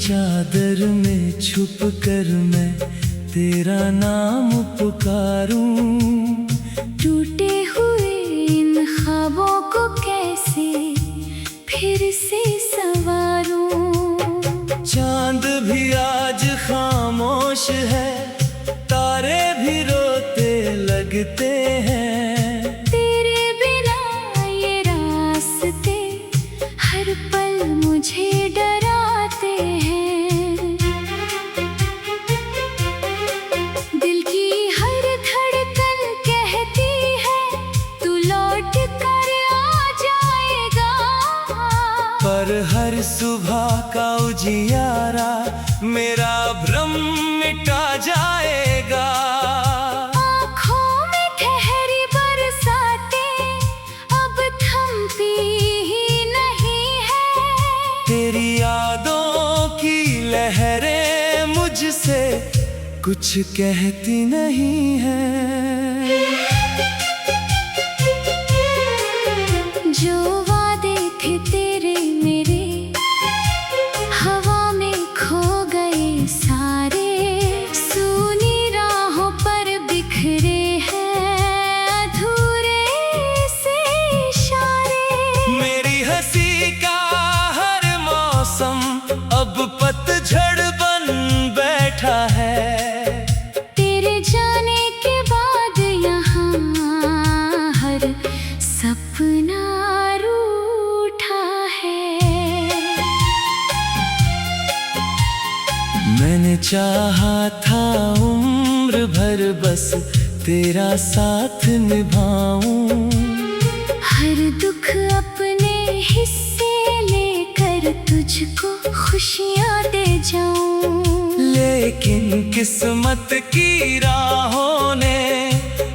चादर में छुप कर मैं तेरा नाम पुकारूं। टूटे हुए इन ख्वाबों को कैसे फिर से संवारूं। चांद भी आज खामोश है, तारे भी रोते लगते हैं। तेरे बिना ये रास्ते हर पल मुझे डराते हैं। दिल की हर धड़कन कहती है तू लौट कर आ जाएगा। पर हर सुबह का उजियारा मेरा भ्रम मिटा जाएगा। आँखों में ठहरी बरसातें अब थमती ही नहीं है। तेरी यादों की लहरें मुझसे कुछ कहती नहीं है। जो वादे थे तेरे मेरे हवा में खो गए सारे। सूनी राहों पर बिखरे हैं अधूरे से इशारे। मेरी हंसी का हर मौसम अब पतझड़ बन बैठा है। तेरे जाने के बाद यहाँ हर सपना रूठा है। मैंने चाहा था उम्र भर बस तेरा साथ निभाऊं। हर दुख अपने हिस्से लेकर तुझको खुशियाँ दे जाऊं। लेकिन किस्मत की राहों ने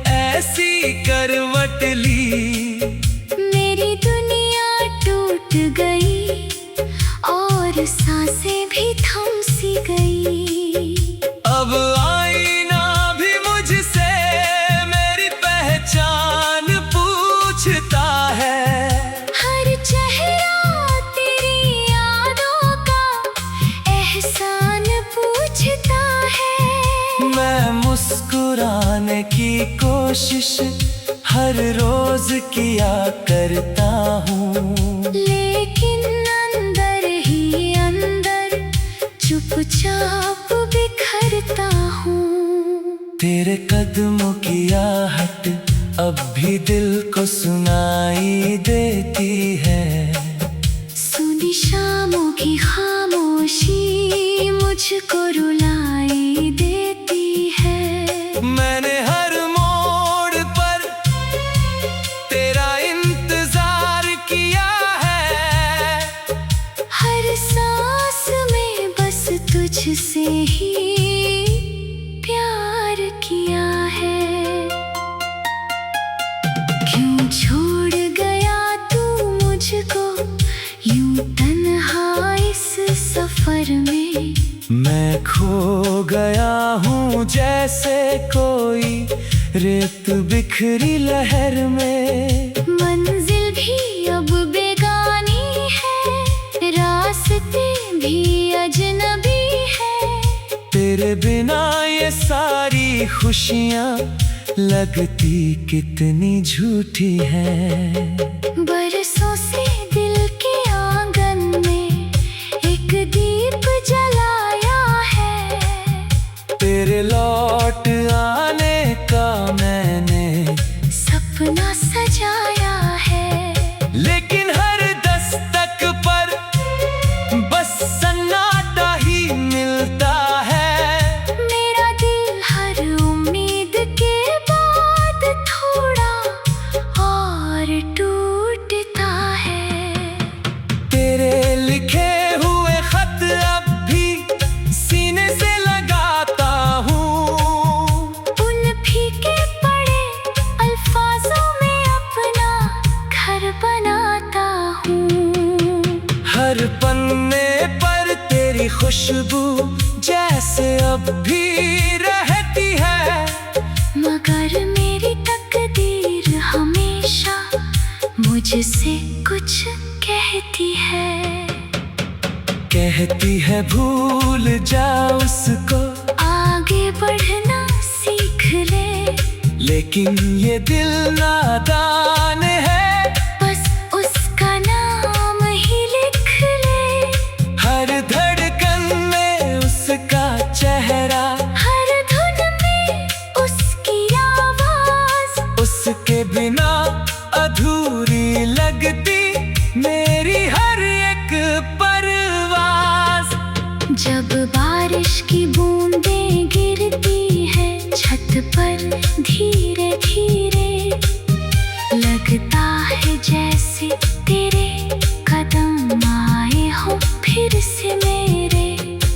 ऐसी करवट ली। मेरी दुनिया टूट गई और सांसें भी थम सी गई। अब आईना भी मुझसे मेरी पहचान पूछता है। हर चेहरा तेरी यादों का एहसान पूछता है। मैं मुस्कुराने की कोशिश हर रोज किया करता हूँ। लेकिन अंदर ही अंदर चुपचाप बिखरता हूँ। तेरे कदमों की आहट अब भी दिल को सुनाई देती है। सुनी शामों की खामोशी मुझको रुलाई देती है। मैंने हर मोड़ पर तेरा इंतजार किया है। हर सांस में बस तुझसे ही प्यार किया है। क्यों छोड़ गया तू मुझको यूं तन्हा इस सफर में। मैं खो गया हूँ जैसे कोई रेत बिखरी लहर में। मंजिल भी अब बेगानी है, रास्ते भी अजनबी है। तेरे बिना ये सारी खुशियाँ लगती कितनी झूठी है। बरसों से दिल के आंगन में एक दीप जलाया है। तेरे लौट आने का मैंने सपना सजाया है। लेकिन हर दस्तक पर बस सन्नाटा ही मिलता है। मेरा दिल हर उम्मीद के बाद थोड़ा और टूटता है। तेरे लिखे हुए खत अब भी सीने से लगाता हूँ। उन फीके पड़े अल्फाजों में अपना घर बनाता हूँ। हर पन्ने पर तेरी खुशबू जैसे अब भी रहती है। मगर मेरी तकदीर हमेशा मुझसे कुछ कहती है। कहती है भूल जा उसको, आगे बढ़ना सीख ले। लेकिन ये दिल नादान है, बस उसका नाम ही लिख ले। हर धड़कन में उसका चेहरा, हर धुन में उसकी आवाज, उसके बिना अधूरी लगती मेरी हर एक परवाज़। जब बारिश की बूंदें गिरती है छत पर धीरे धीरे, लगता है जैसे तेरे कदम आए हो फिर से मेरे।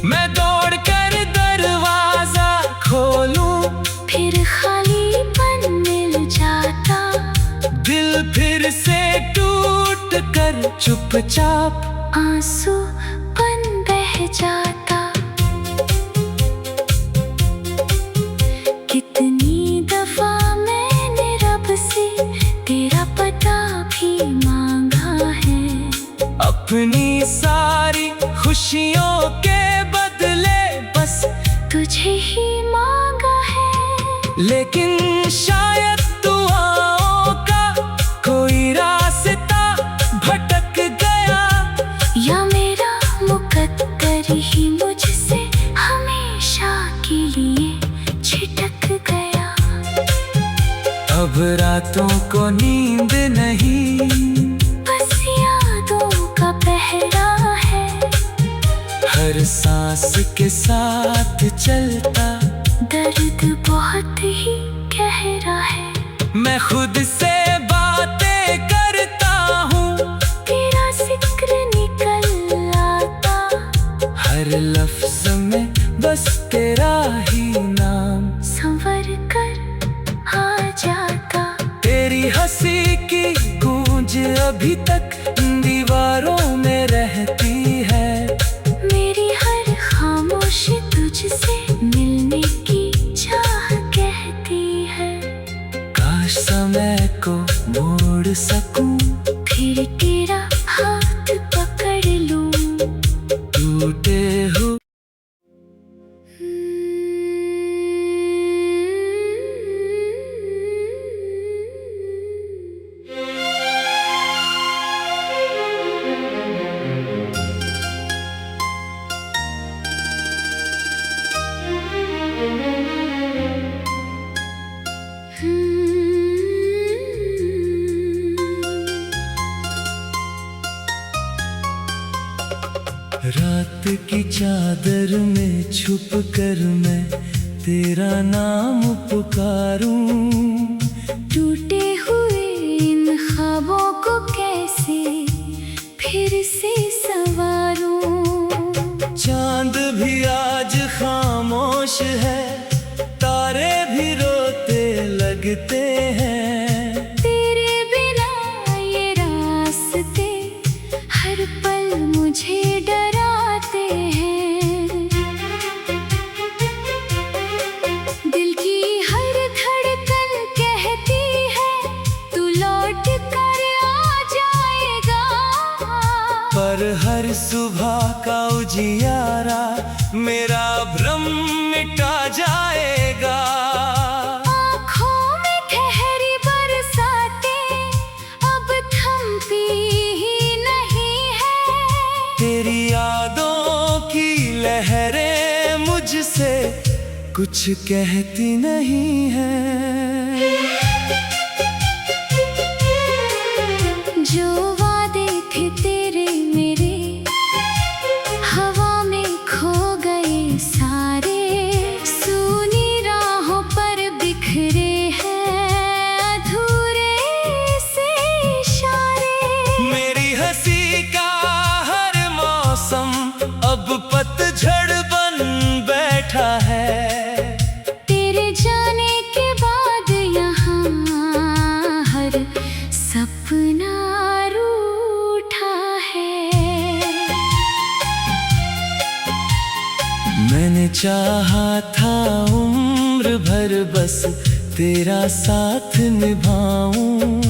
मैं दौड़ कर दरवाजा खोलूं, फिर खालीपन मिल जाता, दिल फिर से टूट कर चुपचाप आंसू बन बह जाता। कितनी दफा मैंने रब से तेरा पता भी मांगा है, अपनी सारी खुशियों के बदले बस तुझे ही मांगा है। लेकिन शायद दुआओं का कोई रास्ता भटक गया, या मेरा मुकद्दर ही मुझसे हमेशा के लिए छिटक गया। अब रातों को नींद नहीं, बस यादों का पहरा है, हर सांस के साथ चलता दर्द बहुत ही गहरा है। मैं खुद से बातें करता हूँ, तेरा जिक्र निकल आता, हर लफ्ज में बस तेरा ही नाम संवर कर आ जाता। तेरी हंसी की गूंज अभी तक दीवारों में रहती है, मेरी हर खामोशी तुझसे मिलने की चाह कहती है। काश समय को मोड़ सकूं, फिर तेरा हाथ पकड़ लूं, टूटे हुए रात की चादर में छुप कर मैं तेरा नाम पुकारूं, टूटे हुए इन ख्वाबों को कैसे फिर से संवारूं। चांद भी आज खामोश है, तारे भी रोते लगते हैं, तेरे बिना ये रास्ते हर पल मुझे डराते हैं। दिल की हर धड़कन कहती है तू लौट कर आ जाएगा, पर हर सुबह का उजियारा मेरा भ्रम मिटा जाएगा। आँखों में ठहरी बरसातें अब थमती ही नहीं है, तेरी यादों की लहरें मुझसे कुछ कहती नहीं है। जो वादे थे तेरे मेरे हवा में खो गए सारे, सूनी राहों पर बिखरे हैं अधूरे से इशारे। मेरी हंसी का हर मौसम अब पतझड़ बन बैठा है, तेरे जाने के बाद यहाँ हर सपना रूठा है। मैंने चाहा था उम्र भर बस तेरा साथ निभाऊं,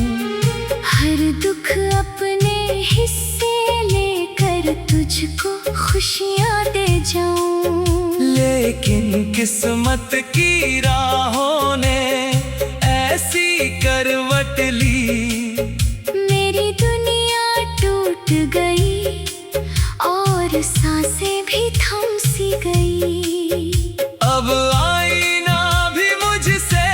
हर दुख अपने हिस्से लेकर कर तुझको खुशियाँ दे जाऊं। लेकिन किस्मत की राहों ने ऐसी करवट ली, मेरी दुनिया टूट गई और सांसें भी थम सी गई। अब आईना भी मुझसे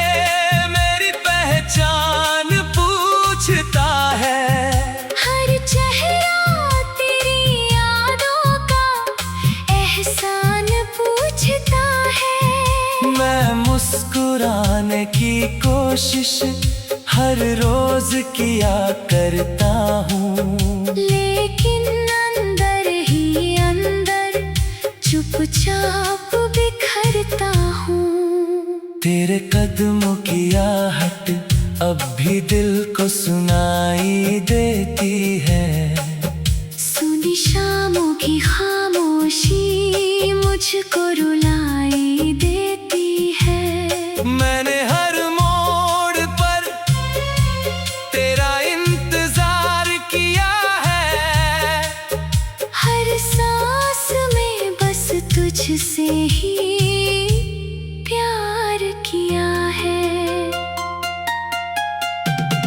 मेरी पहचान पूछता है। हर चेहरा तेरी यादों का एहसान पूछता है। मैं मुस्कुराने की कोशिश हर रोज किया करता हूँ, लेकिन अंदर ही अंदर चुपचाप बिखरता हूँ। तेरे कदमों की आहट अब भी दिल को सुनाई देती है। सुनी शामों की खामोशी मुझको रुलाई देती है। मैंने हर मोड़ पर तेरा इंतजार किया है, हर सांस में बस तुझसे ही प्यार किया है।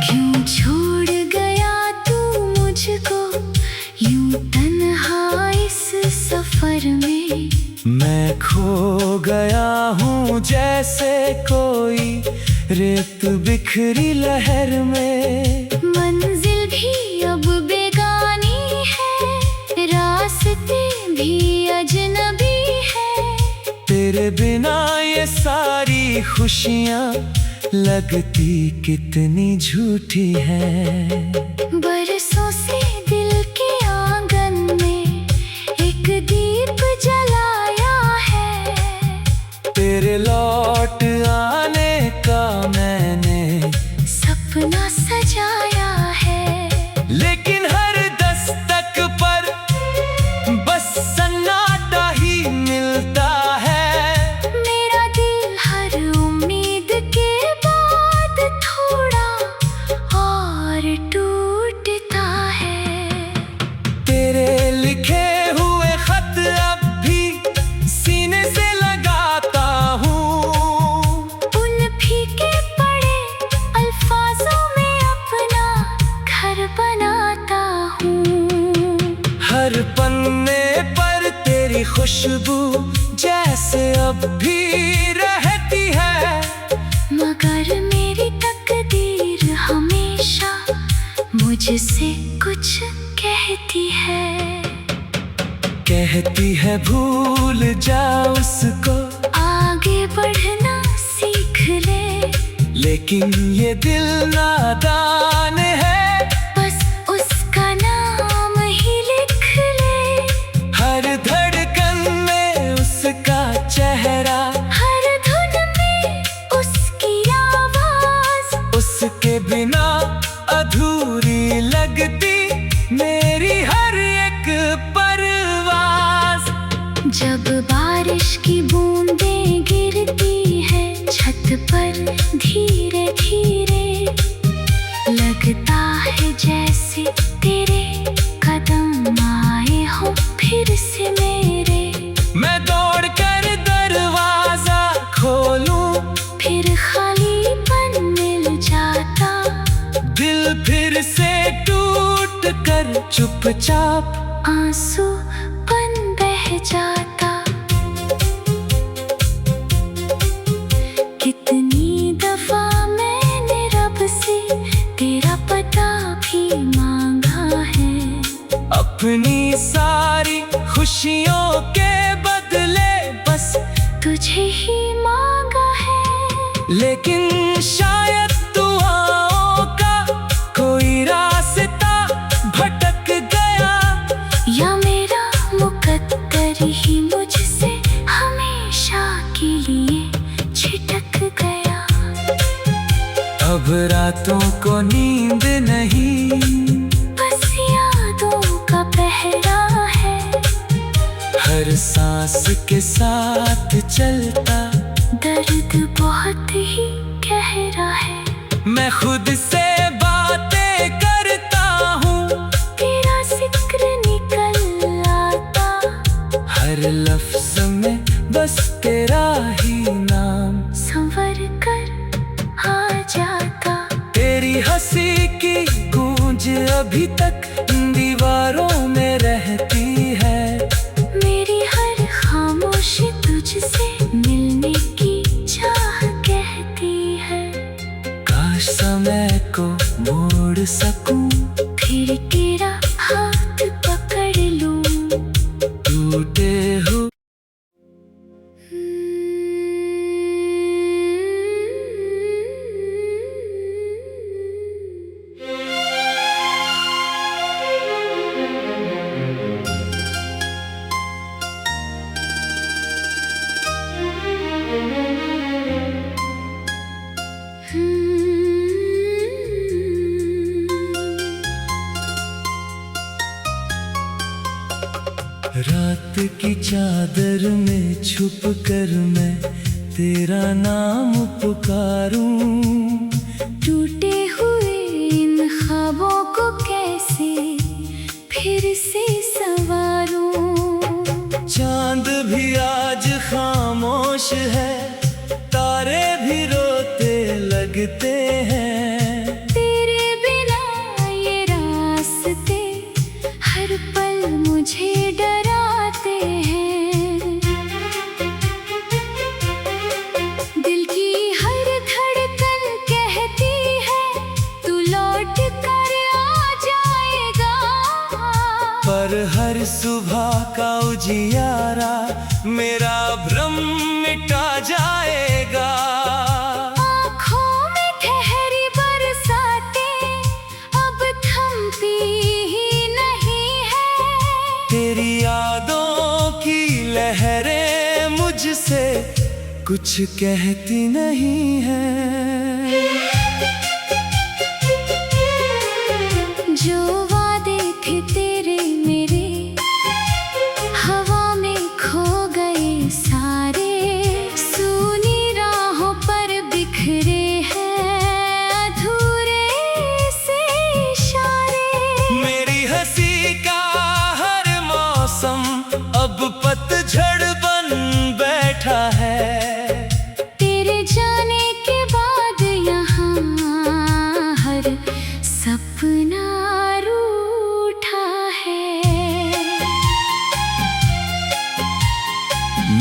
क्यों छोड़ गया तू मुझको यूं तन्हा इस सफर में। मैं खो गया हूँ जैसे कोई रेत बिखरी लहर में। मंजिल भी अब बेगानी है, रास्ते भी अजनबी है। तेरे बिना ये सारी खुशियाँ लगती कितनी झूठी है। बरसों से दिल के आंगन में एक दीप जलाया है। तेरे लौट आने का मैंने सपना सजाया है, लेकिन हर दस्तक पर बस सन्नाटा ही मिलता है। मेरा दिल हर उम्मीद के बाद थोड़ा और टूटता है। तेरे लिखे हुए खत अब भी सीने से लगाता हूँ, उन फीके पड़े अल्फाजों में अपना घर बनाता हूँ। हर पन्ने पर तेरी खुशबू जैसे अब भी रहती है। मगर मेरी तकदीर हमेशा मुझसे कुछ कहती है। कहती है भूल जा उसको, आगे बढ़ना सीख ले। लेकिन ये दिल नादान है, बस उसका नाम ही लिख ले। हर धड़कन में उसका चेहरा, हर धुन में उसकी आवाज। उसके बिना अधूरी लगती मेरी हर एक परवाज़। जब बारिश की बूंदें गिरती है छत पर धीरे धीरे, लगता है जैसे तेरे कदम आए हो फिर से मेरे। मैं दौड़ कर दरवाजा खोलूं, फिर खालीपन मिल जाता। दिल फिर से टूट कर चुपचाप आंसू बन बह जाता। कितनी दफा मैंने रब से तेरा पता भी मांगा है। अपनी सारी खुशियों के बदले बस तुझे ही मांगा है। लेकिन शायद दुआओं का कोई रास्ता भटक गया, या मेरा मुकद्दर ही मुझसे हमेशा के लिए छिटक गया। अब रातों को नींद नहीं, बस यादों का पहरा है। हर सांस के साथ चलता दर्द बहुत ही गहरा है। मैं खुद से बातें करता हूँ, तेरा जिक्र निकल बस तेरा ही नाम संवर कर आ जाता। तेरी हंसी की गूंज अभी तक दीवारों में रहती है। मेरी हर खामोशी तुझसे मिलने की चाह कहती है। काश समय को मोड़ सकूं, फिर तेरा हाथ पकड़ लूं। टूटे हुए रात की चादर में छुप कर मैं तेरा नाम पुकारूं। टूटे हुए इन ख्वाबों को कैसे फिर से संवारूं। चांद भी आज खामोश है, तारे भी रोते लगते हैं। तेरे बिना ये रास्ते हर पल मुझे डराते हैं। दिल की हर धड़कन कहती है तू लौट कर आ जाएगा। पर हर सुबह का उजियारा मेरा भ्रम मिटा जाएगा। आँखों में ठहरी बरसातें अब थमती ही नहीं है। तेरी यादों की लहरें मुझसे कुछ कहती नहीं है। जो वादे थे तेरे मेरे हवा में खो गए सारे। सूनी राहों पर बिखरे हैं अधूरे से इशारे। मेरी हंसी का हर मौसम अब पतझड़ बन बैठा है। तेरे जाने के बाद यहाँ हर सपना रूठा है।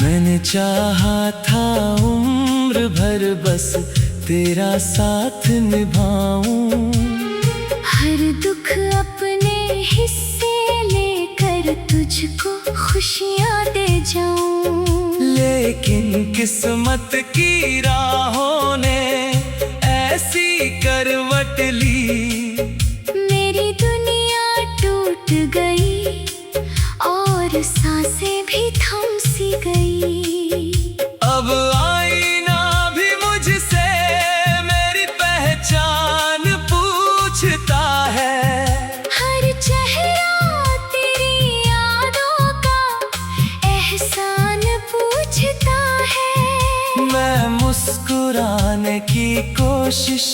मैंने चाहा था उम्र भर बस तेरा साथ निभाऊं। हर दुख अपने हिस्से लेकर तुझको खुशियाँ दे जाऊं। लेकिन किस्मत की राहों ने ऐसी करवट ली। मेरी दुनिया टूट गई और सांसें भी थम सी गई। अब आईना भी मुझसे मेरी पहचान पूछता है। हर चेहरा तेरी यादों का एहसान पूछता है। मैं मुस्कुराने की कोशिश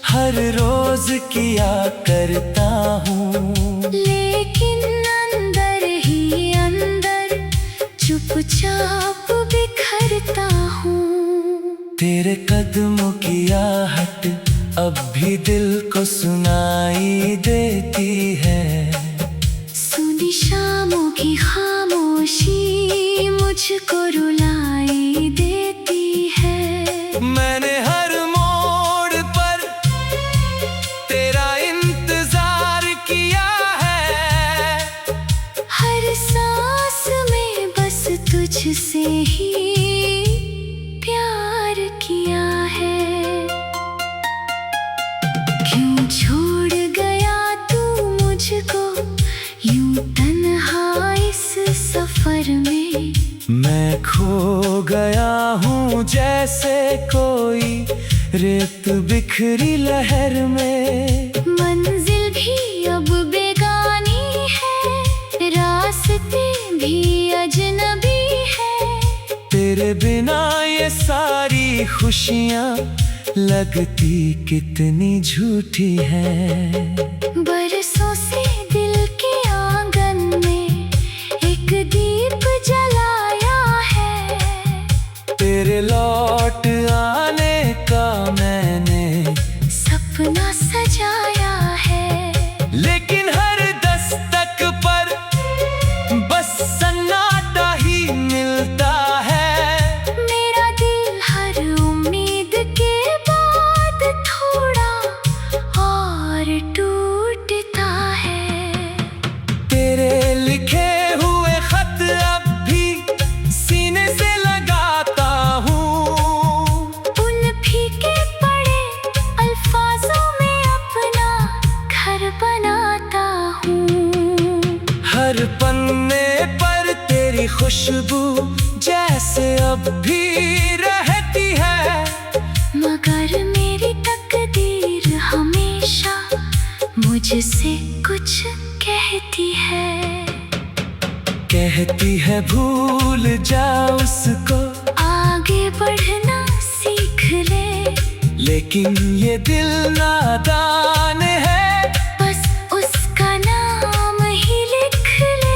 हर रोज किया करता हूँ। लेकिन अंदर ही अंदर चुपचाप बिखरता हूँ। तेरे कदमों की आहट अब भी दिल को सुनाई देती है। सुनी शामों की खामोशी मुझको रुलाई देती है। मैंने हर मोड़ पर तेरा इंतजार किया है। हर सांस में बस तुझसे ही प्यार किया है। क्यों छोड़ गया तू मुझको यूं तन्हा इस सफर में। मैं खो गया हूँ जैसे कोई रेत बिखरी लहर में। मंजिल भी अब बेगानी है, रास्ते भी अजनबी है। तेरे बिना ये सारी खुशियाँ लगती कितनी झूठी है। बरसों से दिल के आंगन में एक दीप जलाया है। खुशबू जैसे अब भी रहती है। मगर मेरी तकदीर हमेशा मुझसे कुछ कहती है। कहती है भूल जा उसको, आगे बढ़ना सीख ले। लेकिन ये दिल नादान है, बस उसका नाम ही लिख ले।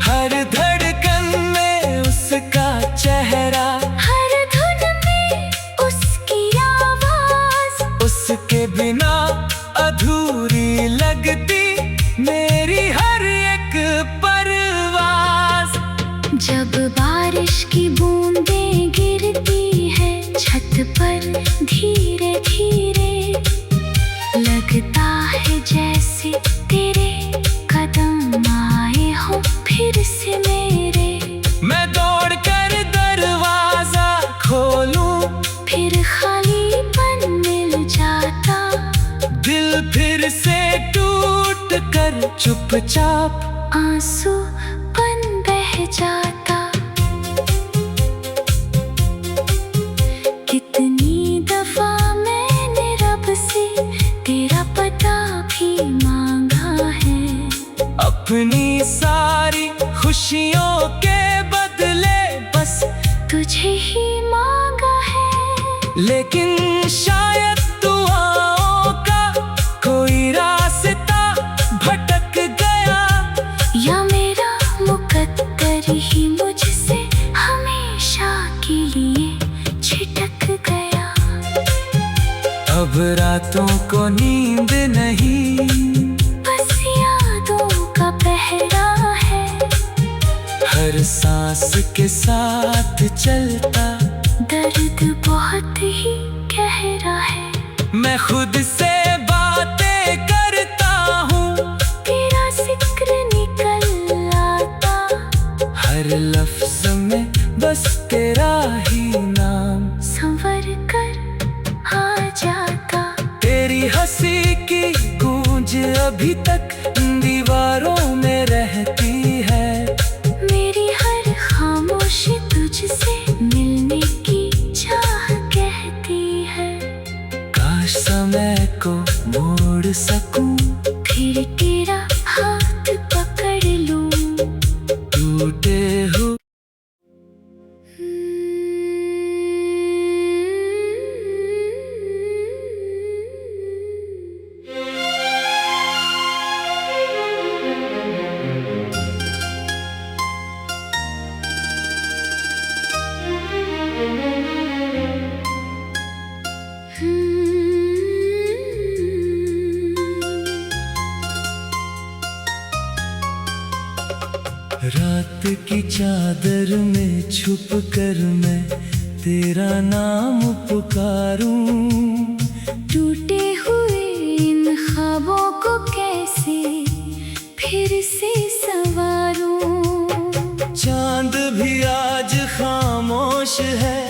हर धड़कन में उसका चेहरा, हर धुन में उसकी आवाज। उसके बिना अधूरी लगती मेरी हर एक परवाज़। जब बारिश की बूंदें गिरती है छत पर धीरे धीरे, लगता है जैसे तेरे कदम आए हो फिर से मेरे। मैं दौड़ कर दरवाजा खोलूं, फिर खालीपन मिल जाता। दिल फिर से टूट कर चुपचाप आंसू बन बह जाता। कितनी दफा मैंने रब से तेरा पता भी मांगा है। अपनी सारी खुशियों के बदले बस तुझे ही मांगा है। लेकिन शायद दुआओं का कोई रास्ता भटक गया, या मेरा मुकद्दर ही मुझसे हमेशा के लिए छिटक गया। अब रातों को नींद नहीं, बस यादों का पहरा है। हर सांस के साथ चलता दर्द बहुत ही गहरा है। मैं खुद से बातें करता हूँ, तेरा जिक्र निकल आता। हर लफ्ज में बस तेरा ही नाम संवर कर आ जाता। तेरी हंसी की गूंज अभी तक दीवारों में रहती है। मेरी हर खामोशी तुझसे मिलने की चाह कहती है। काश समय को मोड़ सकूं, फिर तेरा हाथ पकड़ लूं। टूटे हुए रात की चादर में छुप कर मैं तेरा नाम पुकारूं। टूटे हुए इन ख्वाबों को कैसे फिर से संवारूं। चांद भी आज खामोश है,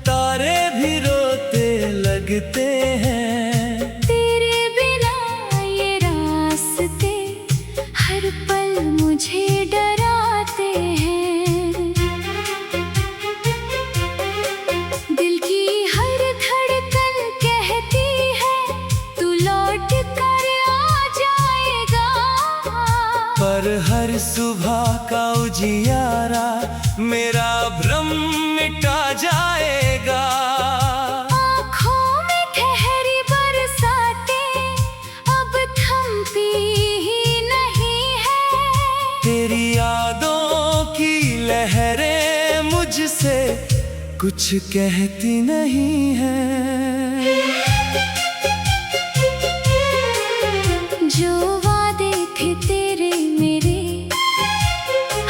तारे भी रोते लगते हैं। तेरे बिना ये रास्ते हर पल मुझे डराते हैं। दिल की हर धड़कन कहती है तू लौट कर आ जाएगा। पर हर सुबह का उजियारा मेरा भ्रम मिटा जाएगा। आँखों में ठहरी बरसातें अब थमती ही नहीं है। तेरी यादों की लहरें मुझसे कुछ कहती नहीं है। जो वादे थे तेरे मेरे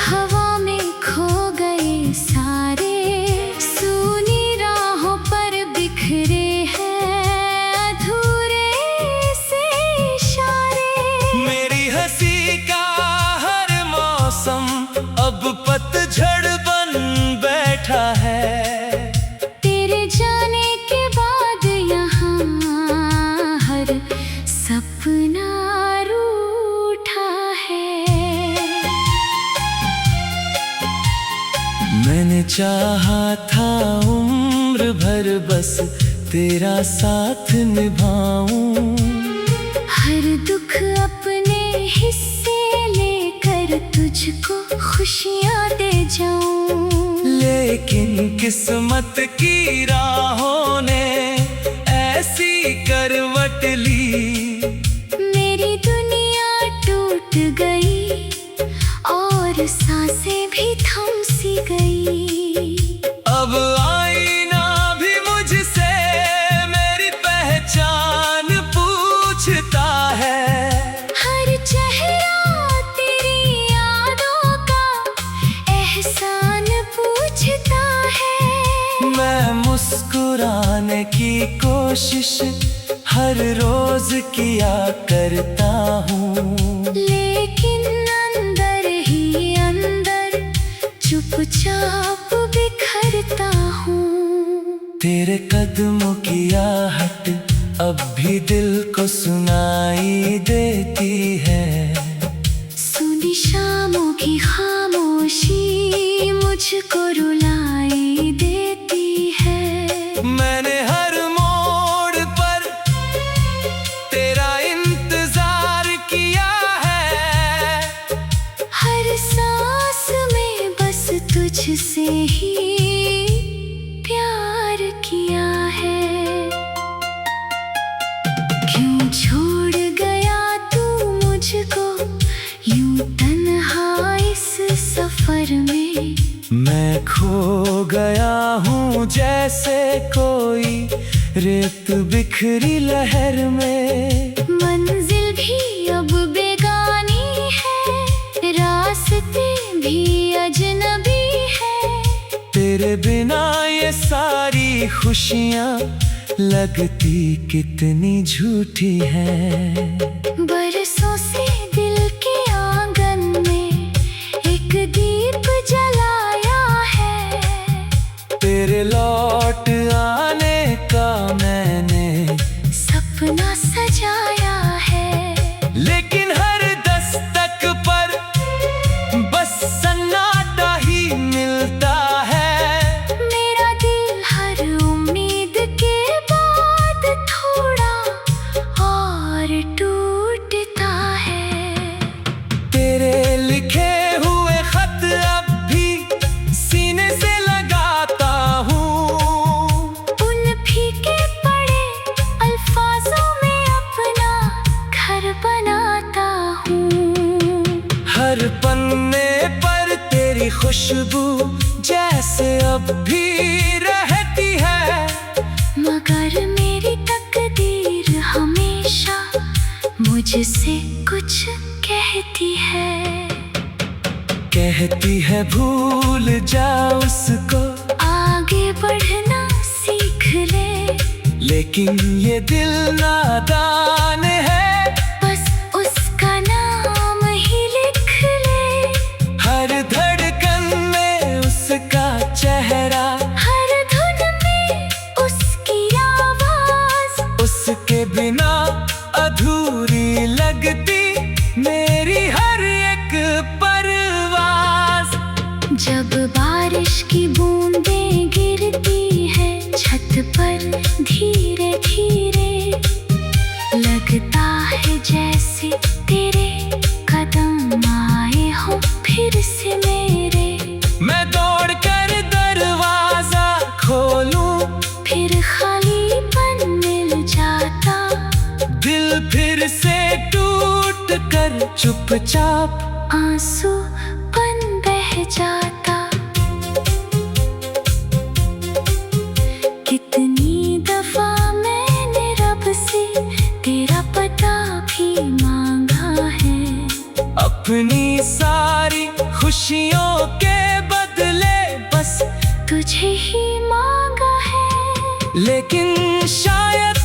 हवा में खो गए सारे। सूनी राहों पर बिखरे हैं अधूरे से इशारे। मेरी हंसी का हर मौसम अब पतझड़ बन बैठा है। तेरे जाने के बाद यहाँ हर सपना रूठा है। मैंने चाहा था उम्र भर बस तेरा साथ निभाऊं, हर दुख अपने हिस्से लेकर तुझको खुशियाँ दे जाऊं। लेकिन किस्मत की राहों ने ऐसी करवट ली, मेरी दुनिया टूट गई और सांसें भी थम सी गई। अब आईना भी मुझसे मेरी पहचान पूछता है, हर चेहरा तेरी यादों का एहसान पूछता है। मैं मुस्कुराने की कोशिश हर रोज किया करता हूँ, लेकिन अंदर ही अंदर चुपचाप बिखरता हूँ। तेरे कदमों की आहट अब भी दिल को सुनाई देती है। सुनी शामों की खामोशी मुझको रुलाई देती है। मैंने हर मोड़ पर तेरा इंतजार किया है, हर सांस में बस तुझसे ही प्यार किया है। क्यों छोड़ गया तू मुझको यूं तन्हा इस सफर में। मैं खो गया हूँ जैसे कोई रेत बिखरी लहर में। मंजिल भी अब बेगानी है, रास्ते भी अजनबी है। तेरे बिना ये सारी खुशियाँ लगती कितनी झूठी है। बरसों से दिल के आंगन में एक दीप जलाया है, तेरे लौट आने का मैंने सपना सजाया है। लेकिन हर दस्तक पर बस सन्नाटा ही मिलता है। मेरा दिल हर उम्मीद के बाद थोड़ा और टूटता है। तेरे लिखे हुए खत अब भी सीने से लगाता हूँ, उन फीके पड़े अल्फाजों में अपना घर बनाता हूँ। हर पन्ने पर तेरी खुशबू जैसे अब भी रहती है। मगर मेरी तकदीर हमेशा मुझसे कुछ कहती है। कहती है भूल जा उसको, आगे बढ़ना सीख ले। लेकिन ये दिल नादान है, बस उसका नाम ही लिख ले। हर धड़कन में उसका चेहरा, हर धुन में उसकी आवाज, उसके बिना अधूरी लगती मेरी हर एक परवाज़। जब बारिश की बूंदें गिरती है छत पर धीरे धीरे, लगता है जैसे तेरे कदम आए हो फिर से मेरे। मैं दौड़ कर दरवाजा खोलूं, फिर खालीपन मिल जाता, दिल फिर से टूट कर चुपचाप आंसू बन बह जाता। कितनी दफा मैंने रब से तेरा पता भी मांगा है, अपनी सारी खुशियों के बदले बस तुझे ही मांगा है। लेकिन शायद